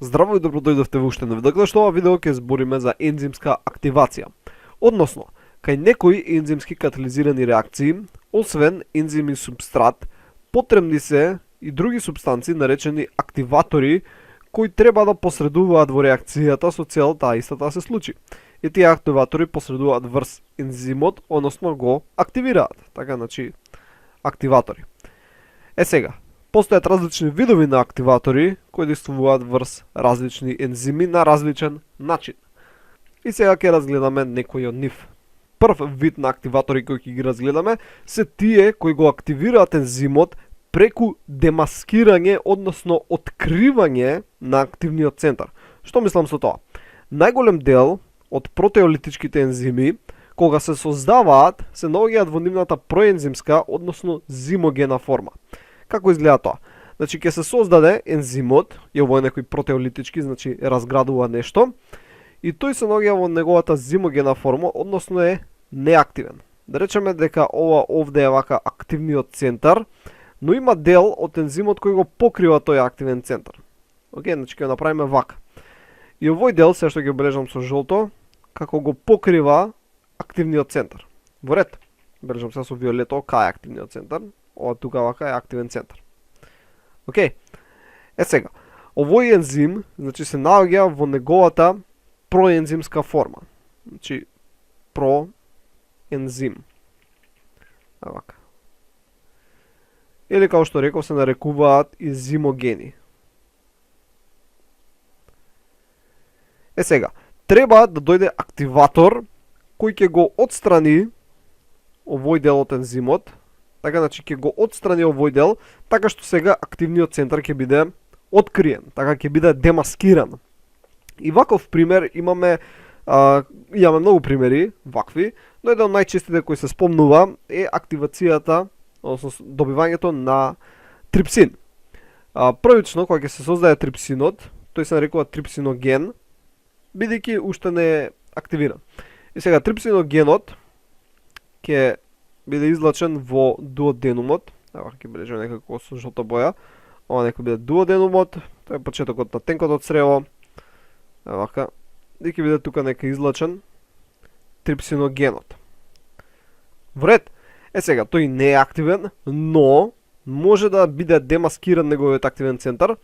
Здраво и добродојдовте во уште едно видео, каде што ова видео ќе збориме за ензимска активација. Односно, кај некои ензимски катализирани реакции, освен ензим и супстрат, потребни се и други супстанции наречени активатори, кои треба да посредуваат во реакцијата со цел таа истата да се случи. И тие активатори посредуваат врз ензимот, односно го активираат. Така, значи, активатори. Сега, постојат различни видови на активатори кои действуваат врз различни ензими на различен начин. И сега ќе разгледаме некои од нив. Прв вид на активатори кои ќе ги разгледаме се тие кои го активираат ензимот преку демаскирање, односно откривање на активниот центар. Што мислам со тоа? Најголем дел од протеолитичките ензими, кога се создаваат, се наоѓаат во нивната проензимска, односно зимогена форма. Како изгледа тоа? Значи, ќе се создаде ензимот, и ово е некој протеолитички, значи разградува нешто, и тој се наоѓа во неговата зимогена форма, односно е неактивен. Да речеме дека ова овде е вака активниот центар, но има дел од ензимот кој го покрива тој активен центар. Океј, значи ќе го направиме вака. И овој дел, се што ги обележам со жолто, како го покрива активниот центар. Во ред. Бележам се со виолето, кај е активниот центар. Ова тука вака е активен центар. Океј. Сега, овој ензим, значи се наоѓа во неговата проензимска форма. Значи, проензим. Вака. Или како што реков, се нарекуваат и зимогени. Сега, треба да дојде активатор кој ќе го отстрани овој дел од ензимот, така, значи ќе го отстрани овој дел, така што сега активниот центар ќе биде откриен, така ќе биде демаскиран. И ваков пример имаме многу примери вакви, но еден од најчестите кои се спомнува е активацијата, односно добивањето на трипсин. Првично, кога ќе се создаде трипсинот, тој се нарекува трипсиноген, бидејќи уште не е активиран. И сега трипсиногенот ќе биде излачен во дуоденумот. Ева, ќе бележиме некако со жолта боја. Ова нека биде дуоденумот, тоа е почетокот на тенкото црево. Евака. И ќе биде тука нека излачен трипсиногенот. Вред. Сега, тој не е активен, но може да биде демаскиран неговиот активен центар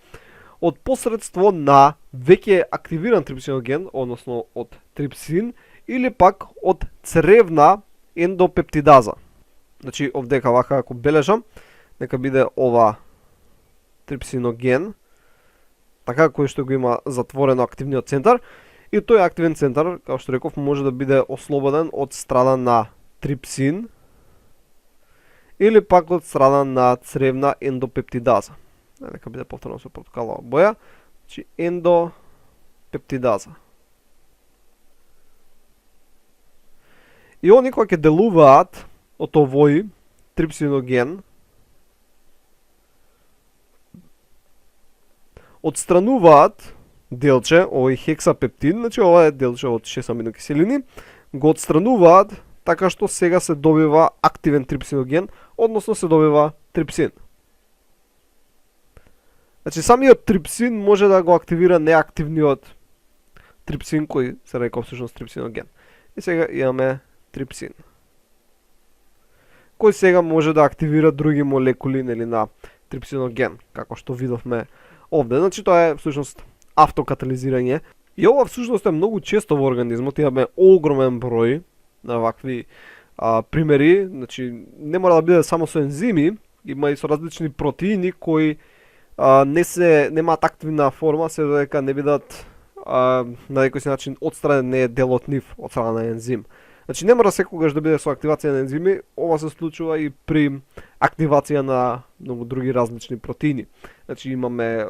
од посредство на веќе активиран трипсиноген, односно од трипсин, или пак од цревна ендопептидаза. Значи, овдека вака ако бележам, нека биде ова трипсиноген, така кој што го има затворено активниот центар, и тој активен центар, како што реков, може да биде ослободен од страна на трипсин, или пак од страна на цревна ендопептидаза. Нека биде повторно со портокалова боја. Значи, ендопептидаза. И они кои ќе делуваат од овој трипсиноген, отстрануваат делче, овој хексапептин, значи ова е делче од 6 аминокиселини, го отстрануваат така што сега се добива активен трипсиноген, односно се добива трипсин. Значи, самиот трипсин може да го активира неактивниот трипсин, кој се рекол всушност трипсиноген. И сега имаме трипсин, кој сега може да активира други молекули на трипсиноген, како што видовме овде. Значи, тоа е всушност автокатализирање. И ова всушност е многу често во организмот, имаме огромен број на вакви примери. Значи, не мора да биде само со ензими, има и со различни протеини кои немаат активна форма, се додека не бидат на некој си начин отстранен, не е дел од нив од страна на ензим. Значи, не мора секогаш да биде со активација на ензими, ова се случува и при активација на многу други различни протеини. Значи, имаме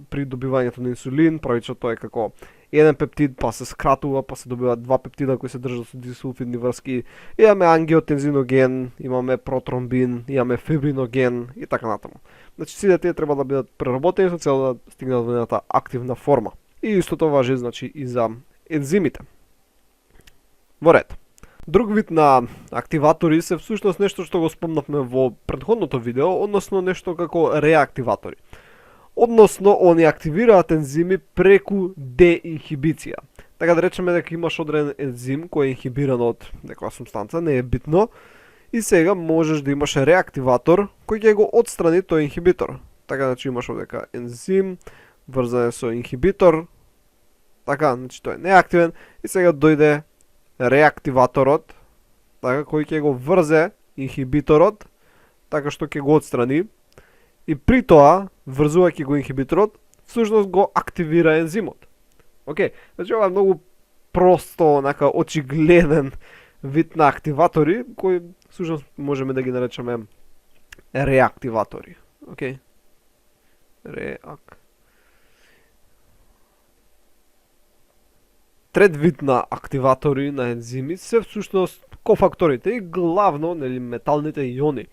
при добивањето на инсулин, правично тоа е како еден пептид, па се скратува, па се добиваат два пептида кои се држат со дисулфидни врски. Имаме ангиотензиноген, имаме протромбин, имаме фибриноген и така натаму. Значи, сите тие треба да бидат преработени со цел да стигнат во нејната активна форма. И истото важи, значи, и за ензимите. Во ред. Друг вид на активатори се всушност нешто што го спомнавме во претходното видео, односно нешто како реактиватори. односно они активираат ензими преку деинхибиција. Така да речеме дека имаш одреден ензим кој е инхибиран од некоја супстанца, не е битно, и сега можеш да имаш реактиватор кој ќе го отстрани тој инхибитор. Така, значи имаш овдека ензим, врзан е со инхибитор, така, значи тој е неактивен, и сега дојде реактиваторот, така, кој ќе го врзе инхибиторот, така што ќе го отстрани, и при тоа, врзувајќи го инхибиторот, всушност го активира ензимот. Океј, значи ова е многу просто, онака очигледен вид на активатори, кои всушност можеме да ги наречеме реактиватори. Океј. Трет вид на активатори на ензими се всушност кофакторите и главно, нели, металните иони.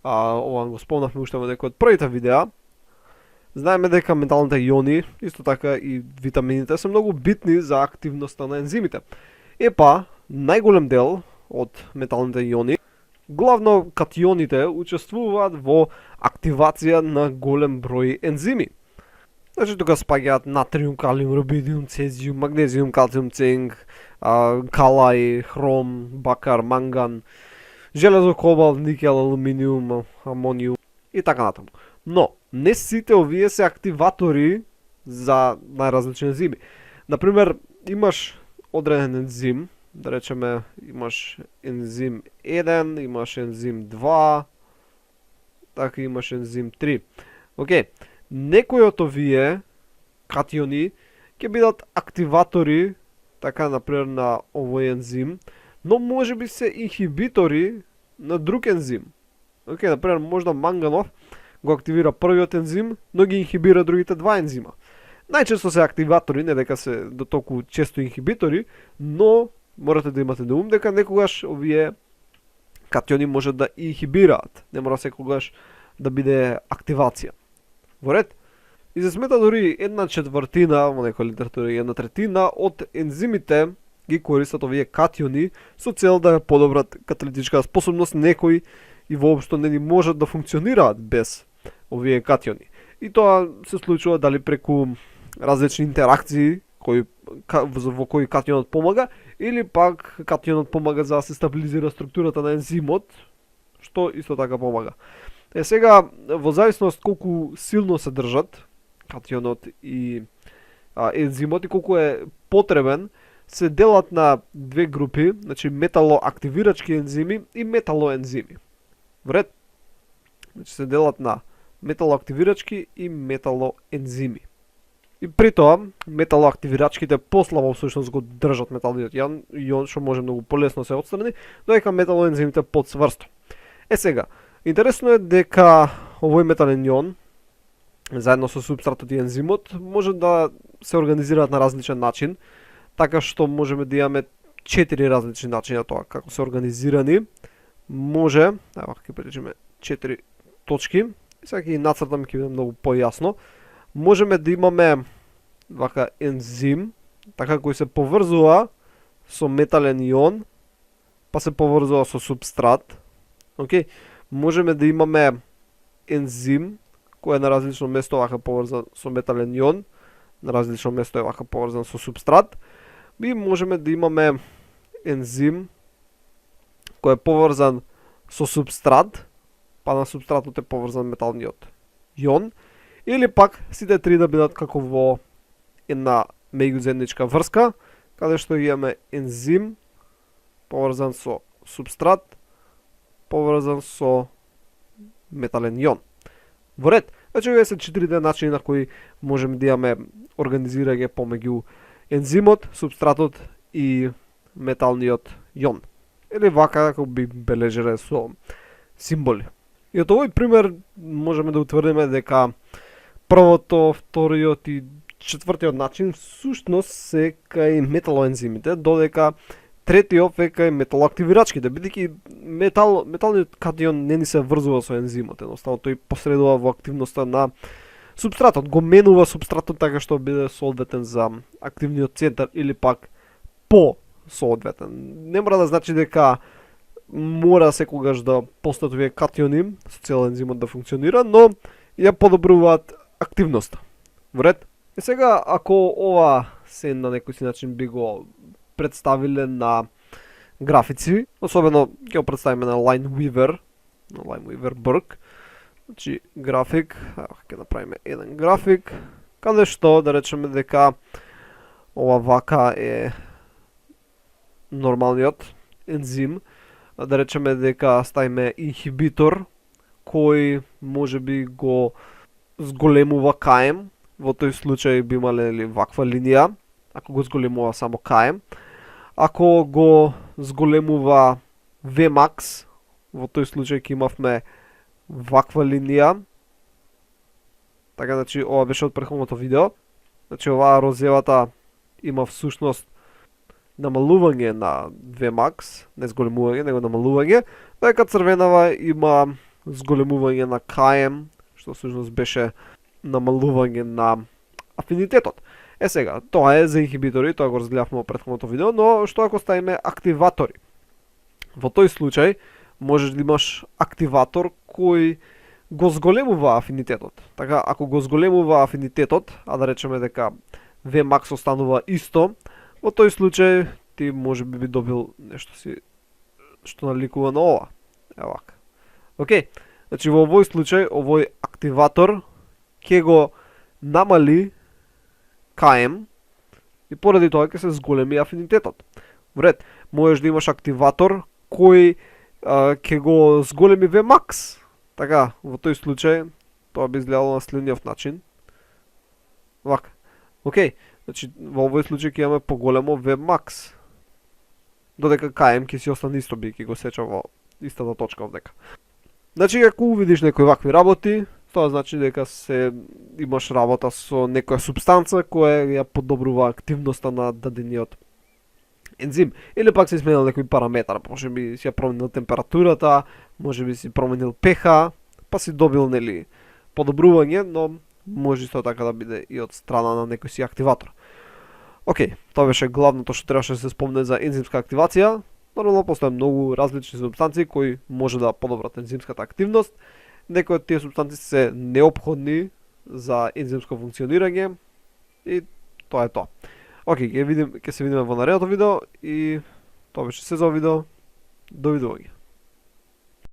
Ова го спомнавме уште во некој од првите видеа. Знаеме дека металните иони, исто така и витамините, се многу битни за активноста на ензимите. Епа, најголем дел од металните иони, главно катионите, учествуваат во активација на голем број ензими. Значи тука спаѓаат натриум, калиум, рубидиум, цезиум, магнезиум, калциум, цинк, калај, хром, бакар, манган, железо, кобалт, никел, алуминиум, амониум и така натаму. Но, не сите овие се активатори за најразлични ензими. Например, имаш одреден ензим, да речеме, имаш ензим 1, имаш ензим 2, така имаш ензим 3. Океј, некои од овие катиони ќе бидат активатори, така, например, на овој ензим, но може би се инхибитори на друг ензим. Океј, например, можда манганов го активира првиот ензим, но ги инхибира другите два ензима. Најчесто се активатори, не дека се до толку често инхибитори, но морате да имате на ум дека некогаш овие катиони може да инхибираат. Не мора секогаш да биде активација. Во ред? И се смета дори 1/4 во некоја литература и 1/3 од ензимите ги користат овие катиони со цел да подобрат каталитичка способност, некои и воопшто не ни можат да функционираат без овие катиони. И тоа се случува дали преку различни интеракции во кои катионот помага, или пак катионот помага за да се стабилизира структурата на ензимот, што исто така помага. Сега, во зависност колку силно се држат катионот и ензимот и колку е потребен, се делат на две групи, значи металоактивирачки ензими и металоензими. Вред? Значи се делат на металоактивирачки и металоензими. И при тоа, металоактивирачките послабо всушност го држат металниот ион, што може многу полесно се отстрани, додека металоензимите подсврсто. Сега, интересно е дека овој метален ион, заедно со супстратот и ензимот, може да се организираат на различен начин, така што можеме да имаме 4 различни начини тоа како се организирани. Може, ево ќе пречиме 4 точки, и сега ќе ги нацртам, ќе биде многу појасно. Можеме да имаме вака ензим, така кој се поврзува со метален ион, па се поврзува со супстрат. Океј, можеме да имаме ензим кој е на различно место вака поврзан со метален ион, на различно место е вака поврзан со супстрат. И можеме да имаме ензим кој е поврзан со супстрат, па на супстратот е поврзан металниот ион, или пак сите три да бидат како во една меѓузедничка врска, каде што имаме ензим поврзан со супстрат, поврзан со метален ион. Во ред, значи овие се 4 начини на кои можеме да имаме организирање помеѓу ензимот, супстратот и металниот ион. Или вака како би бележеле со символи. И од овој пример можеме да утврдиме дека првото, вториот и четвртиот начин всушност се кај металоензимите, додека третиот е кај металоактивирачките, бидејќи металниот катион не ни се врзува со ензимот, едноставно тој посредува во активноста на супстратот, го менува супстратот така што биде соодветен за активниот центар или пак по соодветен. Не мора да значи дека мора секогаш да постојат овие катиони со цел ензимот да функционира, но ја подобруваат активноста. Вред? И сега, ако ова се на некој си начин би го представиле на графици, особено ќе го представиме на Lineweaver Burg. Значи, график, ќе направиме еден график, каде што да речеме дека ова вака е нормалниот ензим, да речеме дека ставиме инхибитор кој можеби го зголемува КМ. Во тој случај би имале ваква линија, ако го зголемува само КМ. Ако го зголемува Vmax, во тој случај ќе имавме ваква линија. Така, значи, ова беше од претходното видео. Значи, оваа розевата има всушност намалување на Vmax, не зголемување, него намалување, додека црвенава има зголемување на КМ, што всушност беше намалување на афинитетот. Сега, тоа е за инхибитори, тоа го разгледавме во претходното видео, но што ако ставиме активатори? Во тој случај можеш да имаш активатор кој го зголемува афинитетот. Така, ако го зголемува афинитетот, а да речеме дека Vmax останува исто, во тој случај ти можеби би добил нешто си што наликува на ова. Ева вака. Океј, значи во овој случај, овој активатор ќе го намали КМ и поради тоа ќе се зголеми афинитетот. Вред, можеш да имаш активатор кој ќе го зголеми Vmax. Така, во тој случај тоа би изгледало на следниот начин. Вака. Океј, значи во овој случај ќе имаме поголемо Vmax. Додека КМ ќе си остане исто, би ќе го сеча во истата точка овдека. Значи, ако увидиш некои вакви работи, тоа значи дека се имаш работа со некоја супстанца која ја подобрува активноста на дадениот ензим. Или пак се сменил некој параметар, може би си ја променил температурата, може би си променил pH, па си добил нели подобрување, но може исто така да биде и од страна на некој си активатор. Океј, тоа беше главното што требаше да се спомне за ензимска активација. Нормално постојат многу различни супстанции кои може да подобрат ензимската активност. Некои од тие супстанции се неопходни за ензимско функционирање и тоа е тоа. Океј, ќе се видиме во наредното видео и тоа беше се за видео. Довидување.